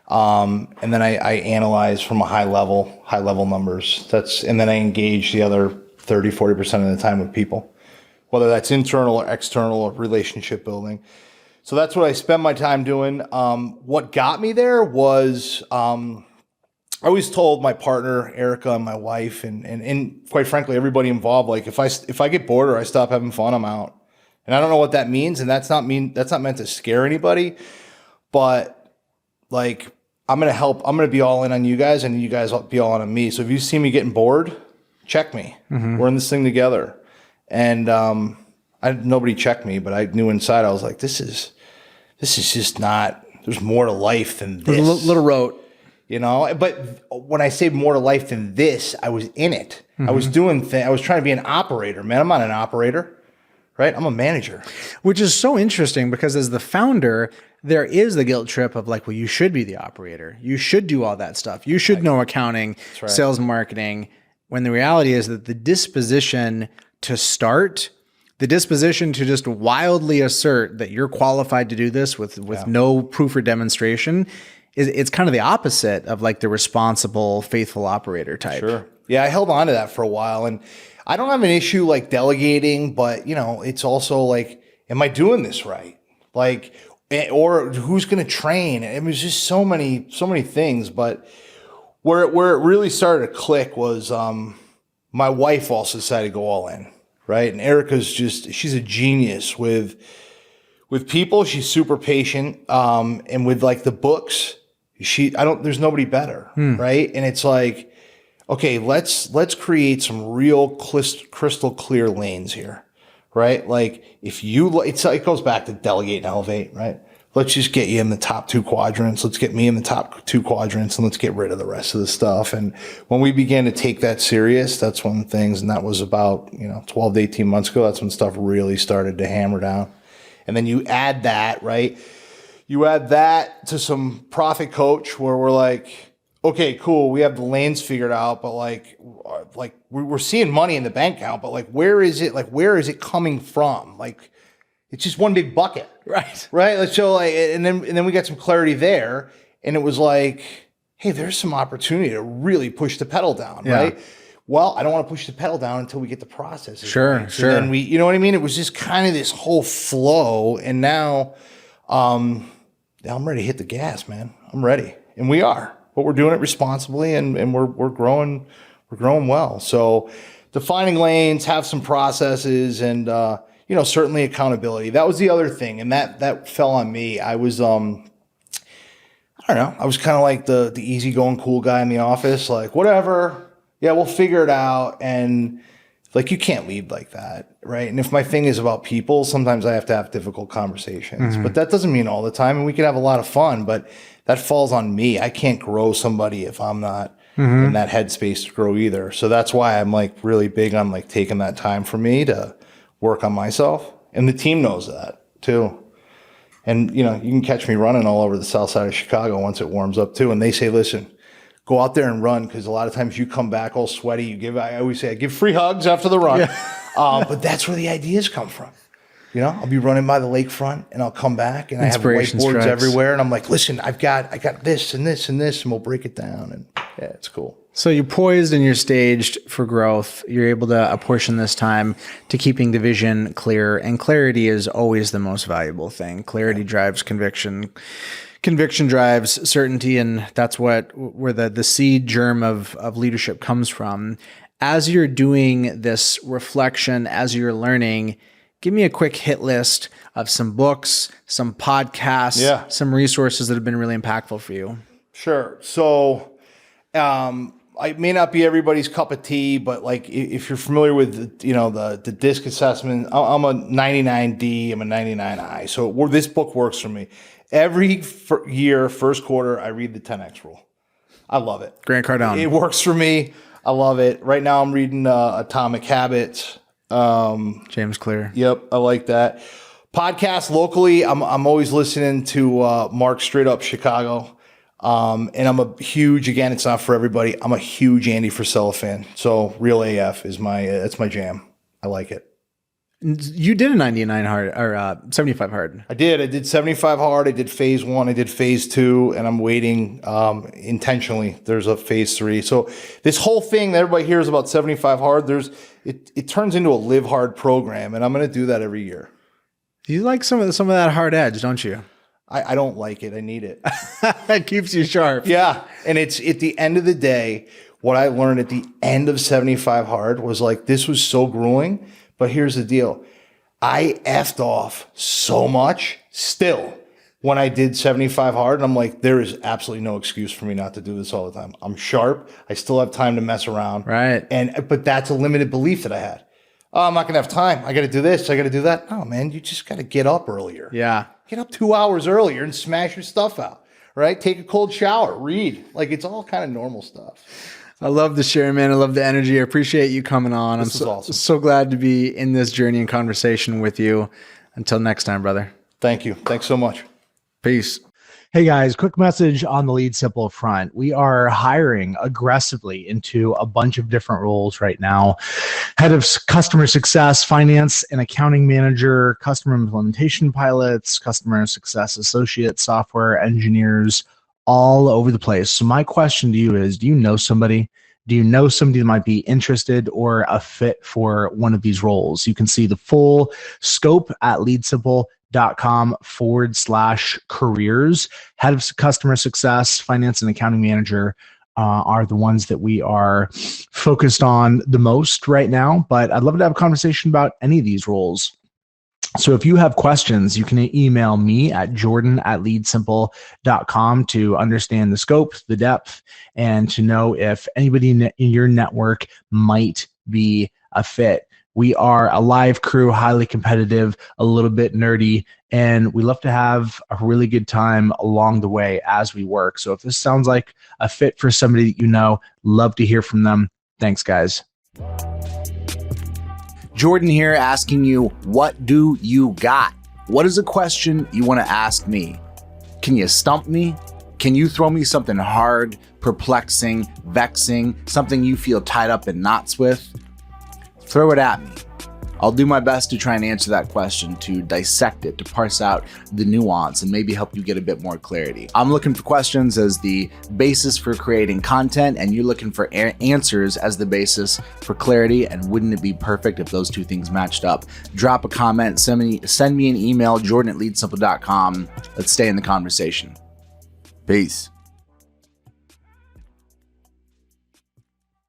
And then I analyze from a high level numbers. And then I engage the other 30-40% of the time with people, whether that's internal or external or relationship building. So that's what I spend my time doing. What got me there was, I always told my partner, Erica, and my wife, and quite frankly, everybody involved, like, if I get bored or I stop having fun, I'm out. And I don't know what that means. And that's not meant to scare anybody, but like, I'm going to be all in on you guys, and you guys be all in on me. So if you see me getting bored, check me. We're in this thing together. And, nobody checked me, but I knew inside, I was like, this is just not, there's more to life than this. A little rote. But when I say more to life than this, I was in it. I was doing things. I was trying to be an operator, man. I'm not an operator, right? I'm a manager. Which is so interesting, because as the founder, there is the guilt trip of like, well, you should be the operator. You should do all that stuff. You should know accounting, sales, marketing, when the reality is that the disposition to start, the disposition to just wildly assert that you're qualified to do this with no proof or demonstration, it's kind of the opposite of like the responsible, faithful operator type. Sure. Yeah, I held on to that for a while, and I don't have an issue like delegating, but it's also like, am I doing this right? Like, or who's going to train? It was just so many things. But where it really started to click was my wife also decided to go all in, right? And Erica's she's a genius with people. She's super patient. And with like the books, there's nobody better, right? And it's like, okay, let's create some real crystal clear lanes here, right? Like it goes back to delegate and elevate, right? Let's just get you in the top 2 quadrants. Let's get me in the top 2 quadrants, and let's get rid of the rest of the stuff. And when we began to take that serious, that's when and that was about 12 to 18 months ago. That's when stuff really started to hammer down. And then you add that, right? You add that to some profit coach where we're like, okay, cool, we have the lanes figured out, but like we're seeing money in the bank account, but like where is it coming from? Like it's just one big bucket. Right. So like, and then we got some clarity there, and it was like, hey, there's some opportunity to really push the pedal down, right? Well, I don't want to push the pedal down until we get the process. Sure. Then we, you know what I mean? It was just kind of this whole flow, and now, I'm ready to hit the gas, man. I'm ready, and we are, but we're doing it responsibly, and we're growing well. So, defining lanes, have some processes, and certainly accountability. That was the other thing, and that fell on me. I was, I don't know. I was kind of like the easygoing, cool guy in the office, like whatever. Yeah, we'll figure it out. And like, you can't lead like that, right? And if my thing is about people, sometimes I have to have difficult conversations, but that doesn't mean all the time. And we could have a lot of fun, but that falls on me. I can't grow somebody if I'm not in that headspace to grow either. So that's why I'm like really big on like taking that time for me to work on myself. And the team knows that too. And you can catch me running all over the south side of Chicago once it warms up too. And they say, listen, go out there and run, because a lot of times you come back all sweaty. I always say I give free hugs after the run. But that's where the ideas come from. I'll be running by the lakefront, and I'll come back, and I have whiteboards everywhere, and I'm like, listen, I got this and this and this, and we'll break it down. And yeah, it's cool. So you're poised and you're staged for growth. You're able to apportion this time to keeping the vision clear, and clarity is always the most valuable thing. Clarity drives conviction. Conviction drives certainty, and that's where the seed germ of leadership comes from. As you're doing this reflection, as you're learning, give me a quick hit list of some books, some podcasts, some resources that have been really impactful for you. Sure. So, it may not be everybody's cup of tea, but like if you're familiar with the DISC assessment, I'm a 99D, I'm a 99I. So this book works for me. Every year, first quarter, I read the 10X rule. I love it. Grant Cardone. It works for me. I love it. Right now, I'm reading Atomic Habits. James Clear. Yep, I like that. Podcast locally, I'm always listening to Mark Straight Up Chicago. And I'm a huge, again, it's not for everybody, I'm a huge Andy Frisella fan. So Real AF is that's my jam. I like it. You did a 99 hard or 75 hard. I did 75 hard. I did phase 1. I did phase 2, and I'm waiting intentionally. There's a phase 3. So this whole thing that everybody hears about 75 hard, it turns into a live hard program, and I'm going to do that every year. You like some of that hard edge, don't you? I don't like it. I need it. It keeps you sharp. Yeah. And it's at the end of the day, what I learned at the end of 75 hard was like, this was so grueling. But here's the deal. I effed off so much still when I did 75 hard. And I'm like, there is absolutely no excuse for me not to do this all the time. I'm sharp. I still have time to mess around. Right. But that's a limited belief that I had. Oh, I'm not going to have time. I got to do this. I got to do that. No, man, you just got to get up earlier. Yeah. Get up 2 hours earlier and smash your stuff out, right? Take a cold shower, read. Like, it's all kind of normal stuff. I love the share, man. I love the energy. I appreciate you coming on. This is awesome. So glad to be in this journey and conversation with you. Until next time, brother. Thank you. Thanks so much. Peace. Hey guys, quick message on the Lead Simple front. We are hiring aggressively into a bunch of different roles right now. Head of customer success, finance and accounting manager, customer implementation pilots, customer success associates, software engineers, all over the place. So my question to you is, do you know somebody? Do you know somebody that might be interested or a fit for one of these roles? You can see the full scope at leadsimple.com/careers. Head of customer success, finance and accounting manager are the ones that we are focused on the most right now. But I'd love to have a conversation about any of these roles. So if you have questions, you can email me at jordan@leadsimple.com to understand the scope, the depth, and to know if anybody in your network might be a fit. We are a live crew, highly competitive, a little bit nerdy, and we love to have a really good time along the way as we work. So if this sounds like a fit for somebody that you know, love to hear from them. Thanks, guys. Jordan here asking you, what do you got? What is a question you want to ask me? Can you stump me? Can you throw me something hard, perplexing, vexing, something you feel tied up in knots with? Throw it at me. I'll do my best to try and answer that question, to dissect it, to parse out the nuance and maybe help you get a bit more clarity. I'm looking for questions as the basis for creating content, and you're looking for answers as the basis for clarity. And wouldn't it be perfect if those two things matched up? Drop a comment, send me an email, jordan@leadsimple.com. Let's stay in the conversation. Peace.